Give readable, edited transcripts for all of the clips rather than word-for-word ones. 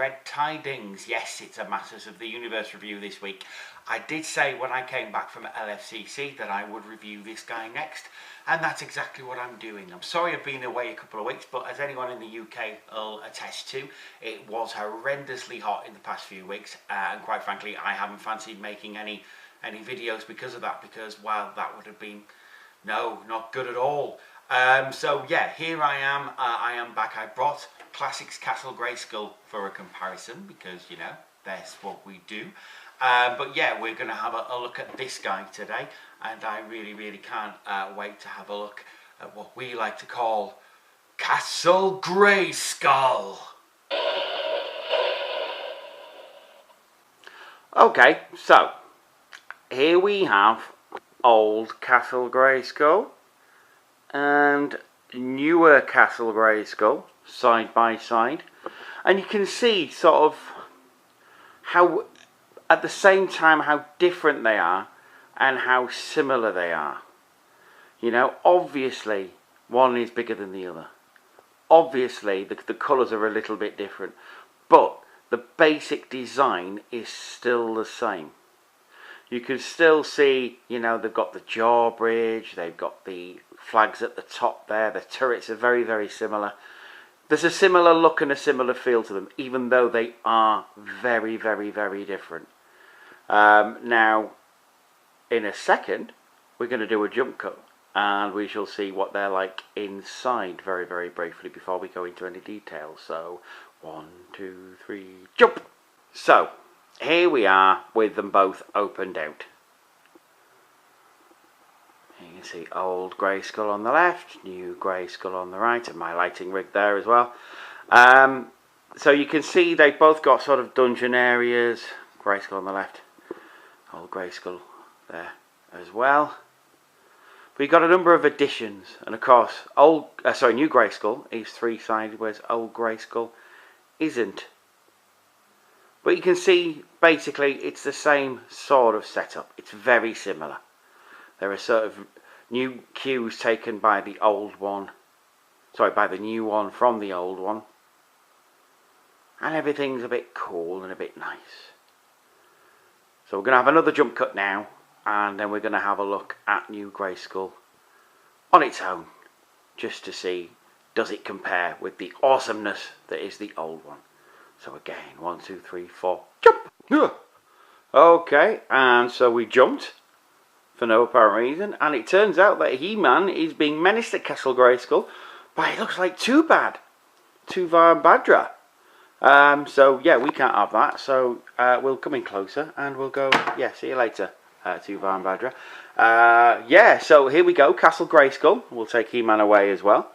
read Tidings. Yes, it's a Masters of the Universe review this week. I did say when I came back from LFCC that I would review this guy next, and that's exactly what I'm doing. I'm sorry I've been away a couple of weeks, but as anyone in the UK will attest to, it was horrendously hot in the past few weeks, and quite frankly I haven't fancied making any videos because of that, because, well, that would have been, no, not good at all. So yeah, here I am back. I brought Classics Castle Grayskull for a comparison because, you know, that's what we do. But yeah, we're going to have a look at this guy today, and I really can't wait to have a look at what we like to call Castle Grayskull. Okay, so here we have old Castle Grayskull and newer Castle Grayskull side by side, and you can see sort of how at the same time how different they are and how similar they are. You know, obviously one is bigger than the other, obviously the colours are a little bit different, but the basic design is still the same. You can still see, you know, they've got the jaw bridge, they've got the flags at the top there, the turrets are very similar. There's a similar look and a similar feel to them, even though they are very different. Now, in a second, we're going to do a jump cut, and we shall see what they're like inside very briefly before we go into any details. So, 1, 2, 3, jump! So, here we are with them both opened out. You can see old Grayskull on the left, new Grayskull on the right, and my lighting rig there as well. So you can see they've both got sort of dungeon areas. Grayskull on the left, old Grayskull there as well. We've got a number of additions, and of course, new Grayskull is 3-sided, whereas old Grayskull isn't. But you can see, basically, it's the same sort of setup. It's very similar. There are sort of new cues taken by the old one. Sorry, by the new one from the old one. And everything's a bit cool and a bit nice. So we're going to have another jump cut now. And then we're going to have a look at new Grayskull on its own. Just to see, does it compare with the awesomeness that is the old one. So again, 1, 2, 3, 4, jump! Okay, and so we jumped for no apparent reason, and it turns out that He-Man is being menaced at Castle Grayskull by, it looks like, Tuvar Badra. So yeah, we can't have that, so we'll come in closer and we'll go, yeah, see you later, Tuvar Badra. Yeah, so here we go, Castle Grayskull. We'll take He-Man away as well.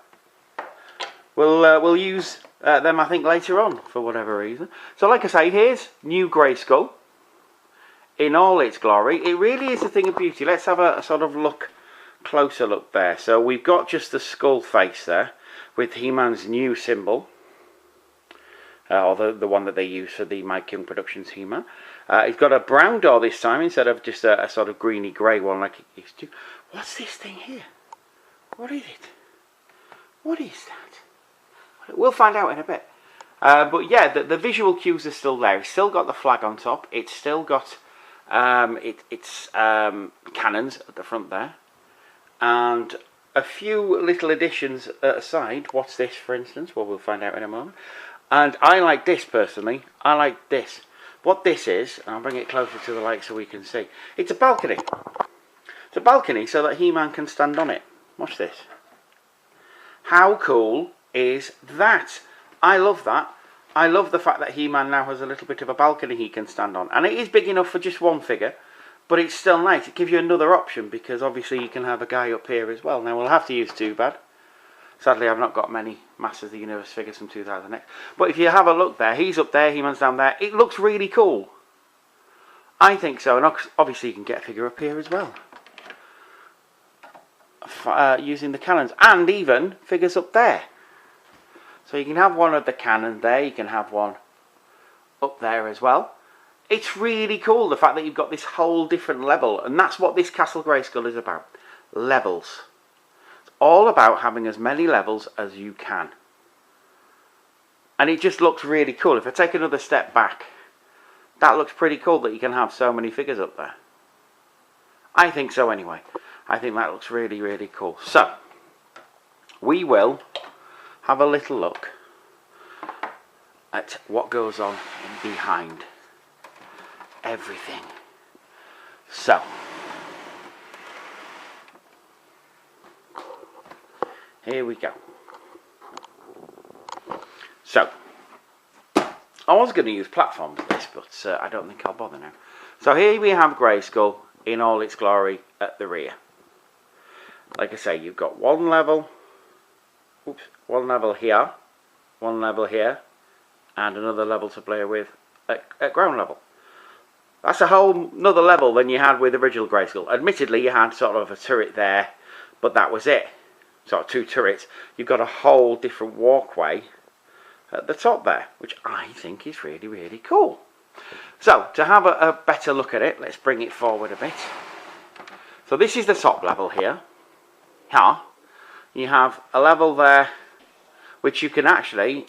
We'll use them, I think, later on for whatever reason. So like I say, here's new Grayskull in all its glory. It really is a thing of beauty. Let's have a sort of closer look there. So we've got just the skull face there with He-Man's new symbol, or the one that they use for the Mike Young Productions He-Man. He's got a brown door this time instead of just a sort of greeny grey one like it used to. What's this thing here? What is it? What is that? We'll find out in a bit. But yeah, the visual cues are still there. It's still got the flag on top. It's still got its cannons at the front there. And a few little additions aside. What's this, for instance? Well, we'll find out in a moment. And I like this, personally. I like this. What this is, and I'll bring it closer to the light so we can see. It's a balcony. It's a balcony so that He-Man can stand on it. Watch this. How cool is that? I love that. I love the fact that He-Man now has a little bit of a balcony he can stand on. And it is big enough for just one figure, but it's still nice. It gives you another option, because obviously you can have a guy up here as well. Now we'll have to use Tubad. Sadly, I've not got many Masters of the Universe figures from 2000X. But if you have a look there, he's up there, He-Man's down there. It looks really cool. I think so. And obviously you can get a figure up here as well. Using the cannons. And even figures up there. So you can have one of the cannon there, you can have one up there as well. It's really cool, the fact that you've got this whole different level, and that's what this Castle Grayskull is about. Levels. It's all about having as many levels as you can. And it just looks really cool. If I take another step back, that looks pretty cool that you can have so many figures up there. I think so anyway. I think that looks really, really cool. So, we will have a little look at what goes on behind everything. So, here we go. So, I was going to use platforms for this, but I don't think I'll bother now. So here we have Grayskull in all its glory at the rear. Like I say, you've got one level here, one level here, and another level to play with at ground level. That's a whole another level than you had with original Grayskull. Admittedly, you had sort of a turret there, but that was it. Sort of two turrets. You've got a whole different walkway at the top there, which I think is really, really cool. So, to have a better look at it, let's bring it forward a bit. So this is the top level here. Here, you have a level there, which you can actually,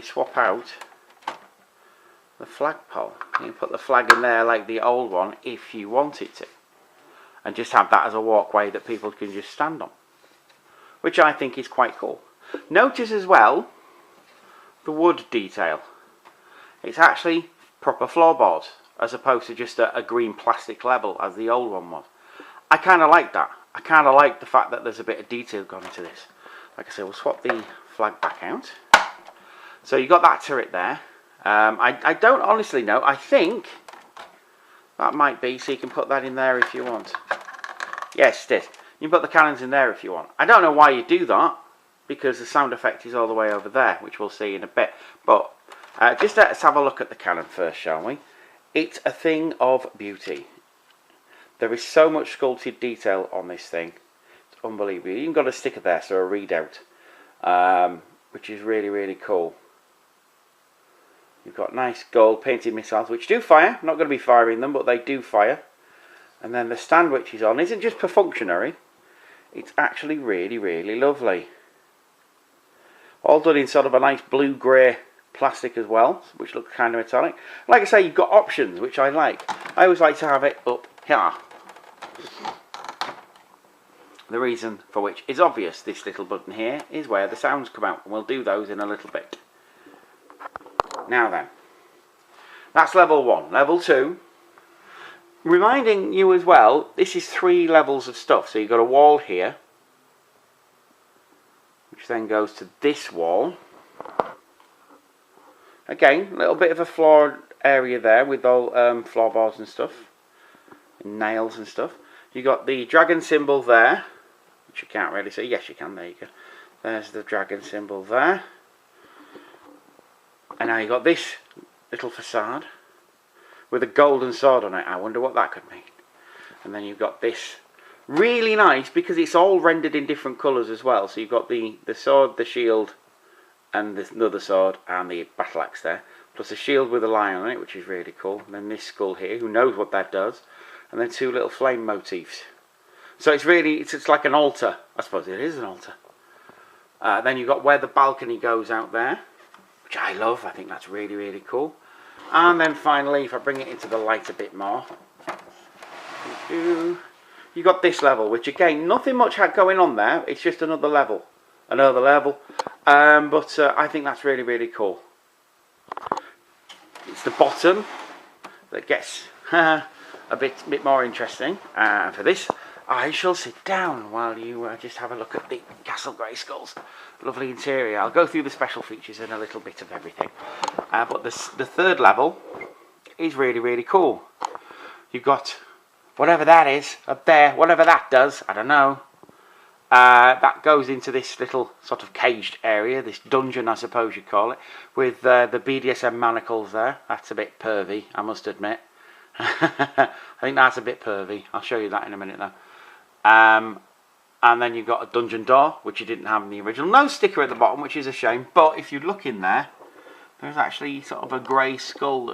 swap out the flagpole. You can put the flag in there like the old one if you wanted to, and just have that as a walkway that people can just stand on, which I think is quite cool. Notice as well the wood detail. It's actually proper floorboards as opposed to just a green plastic level as the old one was. I kind of like that. I kind of like the fact that there's a bit of detail gone into this. Like I say, we'll swap the flag back out. So you got that turret there. I don't honestly know. I think that might be, so you can put that in there if you want. Yes, it is. You can put the cannons in there if you want. I don't know why you do that, because the sound effect is all the way over there, which we'll see in a bit. But just let's have a look at the cannon first, shall we? It's a thing of beauty. There is so much sculpted detail on this thing. It's unbelievable. You even got a sticker there, so a readout, which is really, really cool. You've got nice gold painted missiles, which do fire. I'm not going to be firing them, but they do fire. And then the stand which is on isn't just perfunctory. It's actually really, really lovely. All done in sort of a nice blue-grey plastic as well, which looks kind of metallic. Like I say, you've got options, which I like. I always like to have it up here. The reason for which is obvious. This little button here is where the sounds come out, and we'll do those in a little bit. Now then, that's level 1. Level 2, reminding you as well, this is 3 levels of stuff. So you've got a wall here, which then goes to this wall. Again, a little bit of a floored area there with all floorboards and stuff, and nails and stuff. You got the dragon symbol there, which you can't really see. Yes, you can. There you go. There's the dragon symbol there. And now you got this little facade with a golden sword on it. I wonder what that could mean. And then you've got this. Really nice, because it's all rendered in different colours as well. So you've got the sword, the shield, and this another sword, and the battle axe there. Plus a shield with a lion on it, which is really cool. And then this skull here, who knows what that does. And then 2 little flame motifs. So it's really, it's like an altar. I suppose it is an altar. Then you've got where the balcony goes out there, which I love. I think that's really, really cool. And then finally, if I bring it into the light a bit more, you got this level, which again, nothing much had going on there. It's just another level. But I think that's really, really cool. It's the bottom that gets a bit more interesting. For this, I shall sit down while you just have a look at the Castle Grayskull's lovely interior. I'll go through the special features and a little bit of everything. But the 3rd level is really, really cool. You've got whatever that is up there, whatever that does, I don't know. That goes into this little sort of caged area, this dungeon I suppose you'd call it, with the BDSM manacles there. That's a bit pervy, I must admit. I think that's a bit pervy. I'll show you that in a minute though. And then you've got a dungeon door, which you didn't have in the original. No sticker at the bottom, which is a shame. But if you look in there, there's actually sort of a grey skull,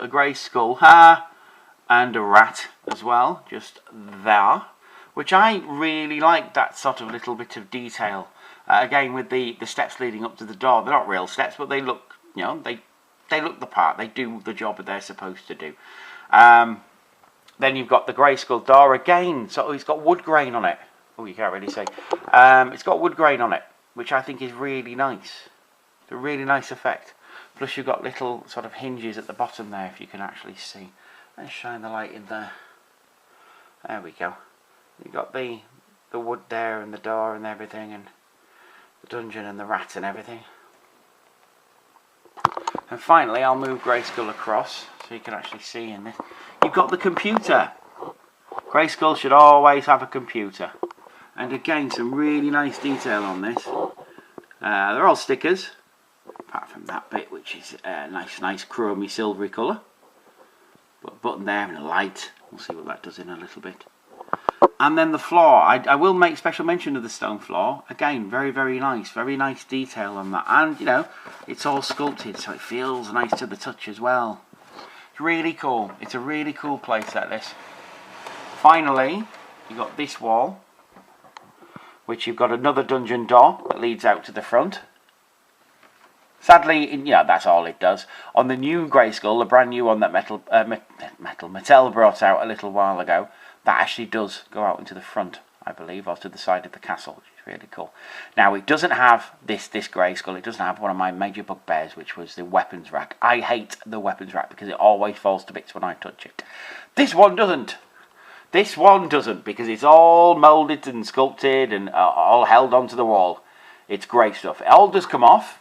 and a rat as well, just there. Which I really like, that sort of little bit of detail. Again, with the steps leading up to the door. They're not real steps, but they look, you know, they look the part. They do the job that they're supposed to do. Then you've got the Grayskull door again. So it's got wood grain on it. Oh, you can't really see. It's got wood grain on it, which I think is really nice. It's a really nice effect. Plus you've got little sort of hinges at the bottom there, if you can actually see. Let's shine the light in there. There we go. You've got the wood there and the door and everything, and the dungeon and the rat and everything. And finally, I'll move Grayskull across so you can actually see in this. You've got the computer. Grayskull should always have a computer. And again, some really nice detail on this. They're all stickers, apart from that bit, which is a nice chromy silvery colour. Got a button there and a light. We'll see what that does in a little bit. And then the floor. I will make special mention of the stone floor. Again, very, very nice detail on that. And, you know, it's all sculpted, so it feels nice to the touch as well. It's really cool. It's a really cool place like this. Finally, you've got this wall, which you've got another dungeon door that leads out to the front. Sadly, yeah, that's all it does. On the new Grayskull, the brand new one that Mattel brought out a little while ago, that actually does go out into the front, I believe, or to the side of the castle, which is really cool. Now, it doesn't have this Grayskull. It doesn't have one of my major bugbears, which was the weapons rack. I hate the weapons rack because it always falls to bits when I touch it. This one doesn't. This one doesn't, because it's all moulded and sculpted and all held onto the wall. It's great stuff. It all does come off,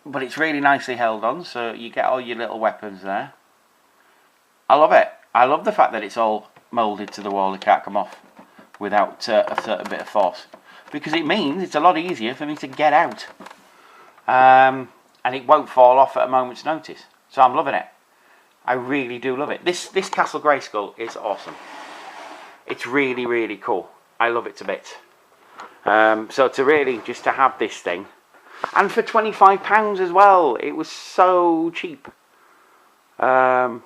but it's really nicely held on, so you get all your little weapons there. I love it. I love the fact that it's all moulded to the wall. It can't come off without a certain bit of force, because it means it's a lot easier for me to get out. And it won't fall off at a moment's notice. So I'm loving it. I really do love it. This Castle Grayskull is awesome. It's really, really cool. I love it to bits. So to really, just to have this thing, and for £25 as well, it was so cheap. So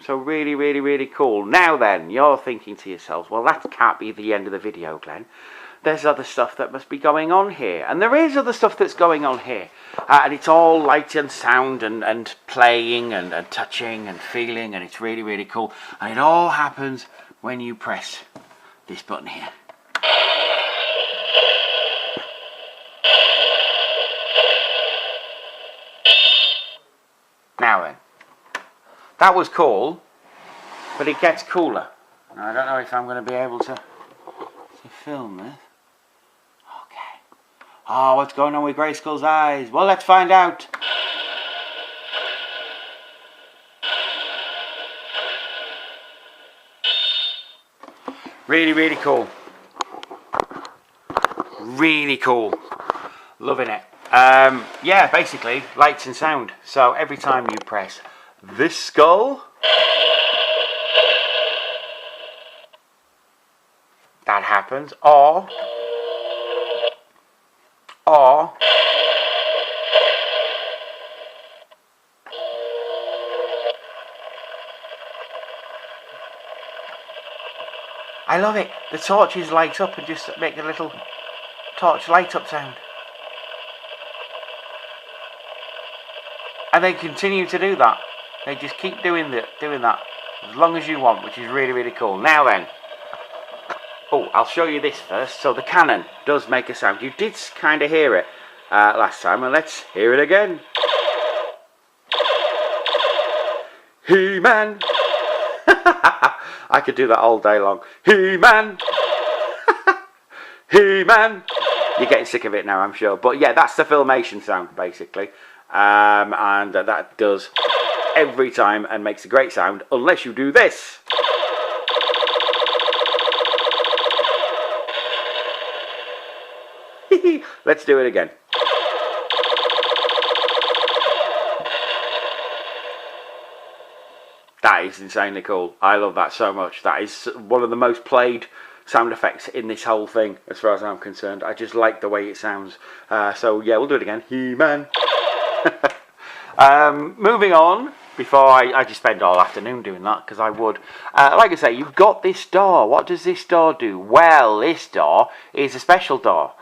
really, really, really cool. Now then, you're thinking to yourselves, well, that can't be the end of the video, Glenn. There's other stuff that must be going on here. And there is other stuff that's going on here. And it's all light and sound and playing and touching and feeling. And it's really, really cool. And it all happens when you press this button here. Now then. That was cool. But it gets cooler. Now, I don't know if I'm going to be able to film this. Oh, what's going on with Grayskull's eyes? Well, let's find out. Really, really cool. Really cool. Loving it. Yeah, basically, lights and sound. So every time you press this skull, that happens. Or I love it. The torches light up and just make a little torch light up sound. And they continue to do that. They just keep doing that as long as you want, which is really, really cool. Now then. Oh, I'll show you this first. So the cannon does make a sound. You did kind of hear it last time, and let's hear it again. He-Man. I could do that all day long. He-Man. He-Man. You're getting sick of it now, I'm sure. But yeah, that's the filmation sound, basically. And that does every time and makes a great sound, unless you do this. Let's do it again. That is insanely cool. I love that so much. That is one of the most played sound effects in this whole thing, as far as I'm concerned. I just like the way it sounds. So yeah, we'll do it again. He-Man. Moving on, before I just spend all afternoon doing that, because I would. Like I say, you've got this door. What does this door do? Well, this door is a special door.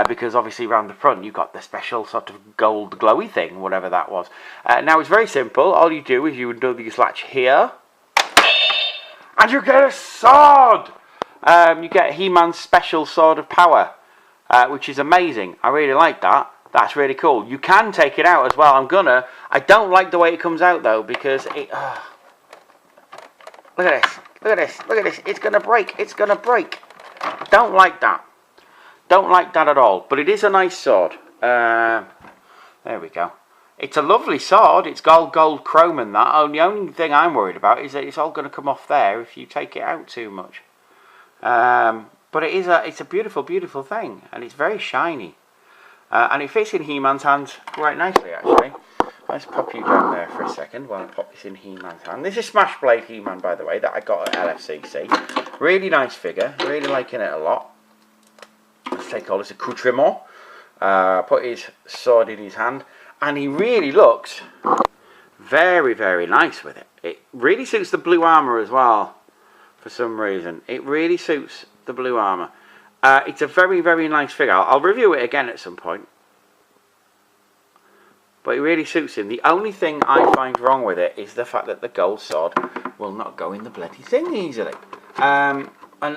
because obviously around the front you've got the special sort of gold glowy thing, whatever that was. Now it's very simple. All you do is you undo this latch here, and you get a sword. You get He-Man's special sword of power, which is amazing. I really like that. That's really cool. You can take it out as well. I don't like the way it comes out though, because it... Look at this. Look at this. Look at this. It's going to break. It's going to break. Don't like that. Don't like that at all. But it is a nice sword. There we go. It's a lovely sword. It's gold chrome and that. The only thing I'm worried about is that it's all going to come off there if you take it out too much. But it's a beautiful, beautiful thing. And it's very shiny. And it fits in He-Man's hands quite nicely, actually. Let's pop you down there for a second while I pop this in He-Man's hand. This is Smash Blade He-Man, by the way, that I got at LFCC. Really nice figure. Really liking it a lot. Let's take all this accoutrement. Put his sword in his hand. And he really looks very, very nice with it. It really suits the blue armour as well, for some reason. It really suits the blue armour. It's a very, very nice figure. I'll review it again at some point. But it really suits him. The only thing I find wrong with it is the fact that the gold sword will not go in the bloody thing easily. And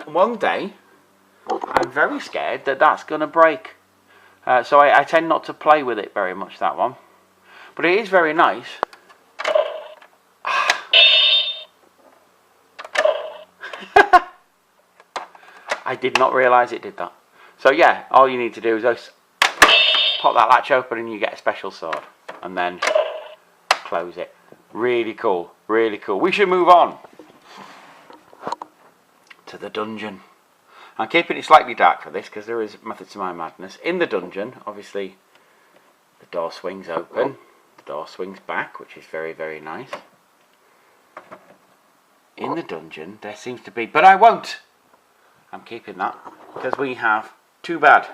one day, I'm very scared that that's going to break. So I tend not to play with it very much, that one. But it is very nice. I did not realise it did that. So yeah, all you need to do is just pop that latch open and you get a special sword. And then close it. Really cool. Really cool. We should move on to the dungeon. I'm keeping it slightly dark for this because there is method to my madness. In the dungeon, obviously, the door swings open. The door swings back, which is very, very nice. In the dungeon, there seems to be... But I won't! I'm keeping that because we have Too Bad.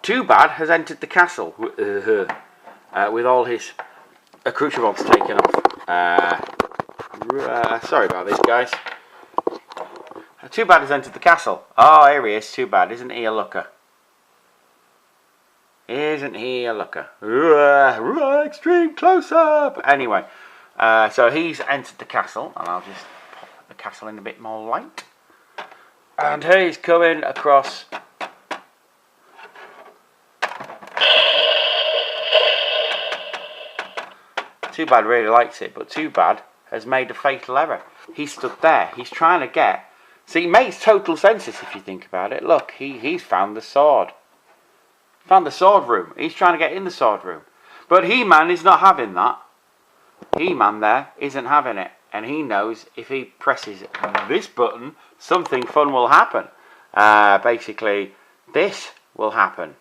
Too Bad has entered the castle with all his accoutrements taken off. Sorry about this, guys. Too Bad has entered the castle. Oh, here he is, Too Bad. Isn't he a looker? Isn't he a looker? Extreme close-up! Anyway, so he's entered the castle, and I'll just pop the castle in a bit more light. And he's coming across... Too Bad really likes it, but Too Bad has made a fatal error. He stood there. He's trying to get... See, it makes total sense if you think about it. Look, he's found the sword. Found the sword room. He's trying to get in the sword room. But He-Man is not having that. He-Man there isn't having it. And he knows if he presses this button, something fun will happen. Basically, this will happen.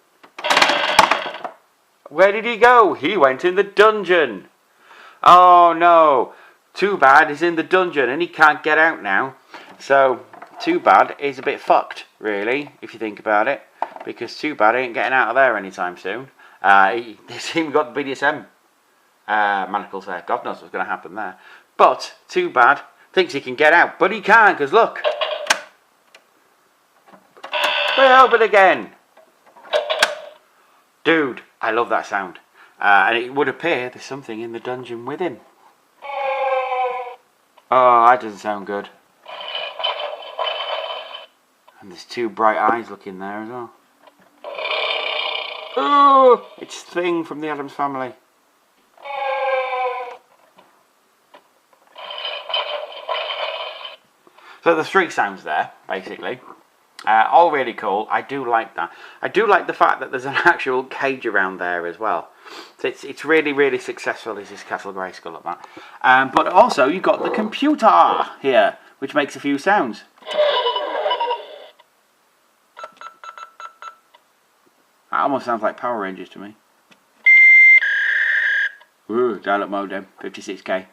Where did he go? He went in the dungeon. Oh no. Too Bad is in the dungeon and he can't get out now. So, Too Bad is a bit fucked, really, if you think about it. Because Too Bad ain't getting out of there anytime soon. He's even got the BDSM manacles there. God knows what's going to happen there. But Too Bad thinks he can get out. But he can't, because look. We're open again. Dude, I love that sound. And it would appear there's something in the dungeon with him. Oh, that doesn't sound good. And there's two bright eyes looking there as well. Oh, it's Thing from the Addams Family. So the three sounds there, basically. All really cool. I do like that. I do like the fact that there's an actual cage around there as well. So it's really, really successful, is this Castle Grayskull at that. But also, you've got the computer here, which makes a few sounds. That almost sounds like Power Rangers to me. Ooh, dial-up modem, 56k.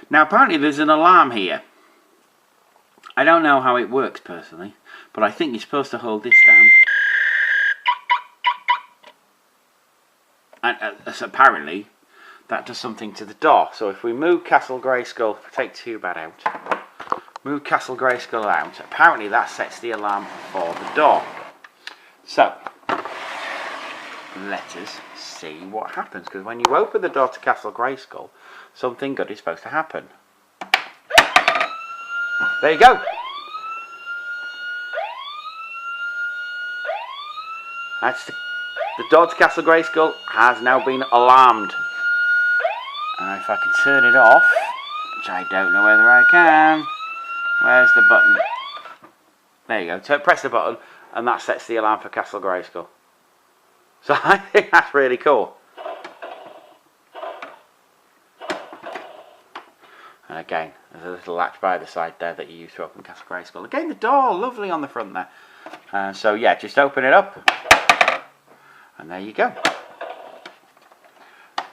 Now, apparently there's an alarm here. I don't know how it works personally, but I think you're supposed to hold this down. And apparently, that does something to the door. So if we move Castle Grayskull, take Too Bad out, move Castle Grayskull out, apparently that sets the alarm for the door. So, let us see what happens, because when you open the door to Castle Grayskull, something good is supposed to happen. There you go. That's the door to Castle Grayskull has now been alarmed. And if I can turn it off, which I don't know whether I can. Where's the button? There you go. So press the button, and that sets the alarm for Castle Grayskull. So I think that's really cool. And again, there's a little latch by the side there that you use to open Castle Grayskull. Again, the door, lovely on the front there. So yeah, just open it up. And there you go.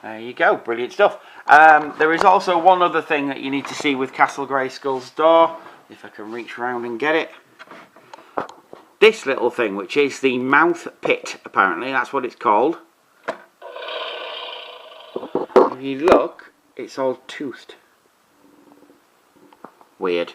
There you go, brilliant stuff. There is also one other thing that you need to see with Castle Grayskull's door. If I can reach around and get it. This little thing, which is the mouth pit, apparently, that's what it's called. If you look, it's all toothed. Weird.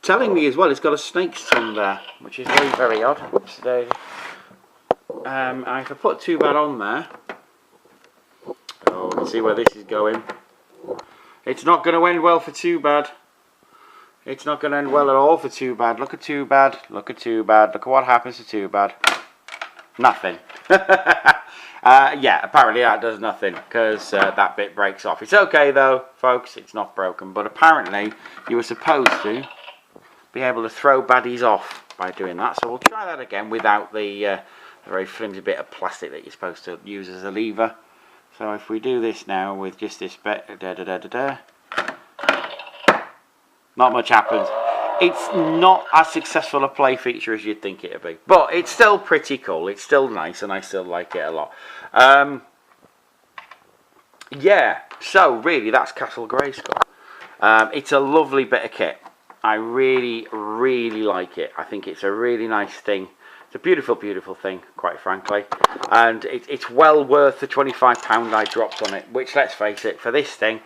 Telling me as well it's got a snake's tongue there, which is very, very odd. Whoops, there. If I put Too Bad on there, oh, let's see where this is going. It's not going to end well for Too Bad. It's not going to end well at all for Too Bad. Look at Too Bad. Look at Too Bad. Look at what happens to Too Bad. Nothing. Yeah, apparently that does nothing, because that bit breaks off. It's okay though, folks. It's not broken. But apparently you were supposed to be able to throw baddies off by doing that. So we'll try that again without the very flimsy bit of plastic that you're supposed to use as a lever. So if we do this now with just this bit, not much happens. It's not as successful a play feature as you'd think it would be, but it's still pretty cool. It's still nice, and I still like it a lot. Yeah, so really that's Castle Grayskull. It's a lovely bit of kit. I really, really like it. I think it's a really nice thing. It's a beautiful, beautiful thing, quite frankly. And it's well worth the £25 I dropped on it, which, let's face it, for this thing,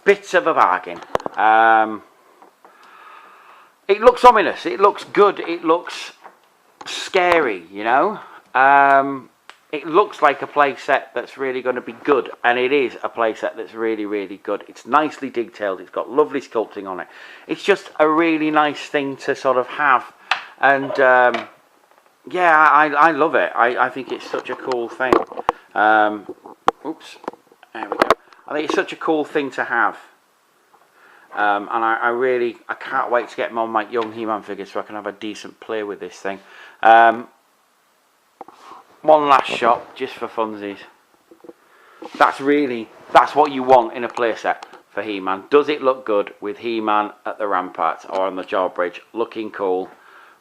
bits of a bargain. It looks ominous. It looks good. It looks scary, you know. It looks like a play set that's really going to be good, and it is a play set that's really, really good. It's nicely detailed. It's got lovely sculpting on it. It's just a really nice thing to sort of have, and yeah, I love it. I think it's such a cool thing. Oops, there we go. I think it's such a cool thing to have, and I can't wait to get them on my young He-Man figures so I can have a decent play with this thing. One last shot, just for funsies. That's what you want in a playset for He-Man. Does it look good with He-Man at the ramparts or on the drawbridge, looking cool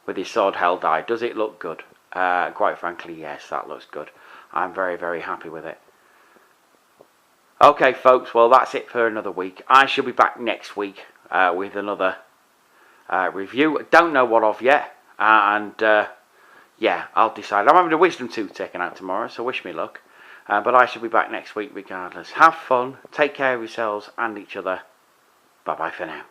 with his sword held high? Does it look good? Quite frankly, yes, that looks good. I'm very, very happy with it. Okay, folks, well, that's it for another week. I shall be back next week with another review. Don't know what of yet, yeah, I'll decide. I'm having a wisdom tooth taken out tomorrow, so wish me luck. But I shall be back next week regardless. Have fun, take care of yourselves and each other. Bye-bye for now.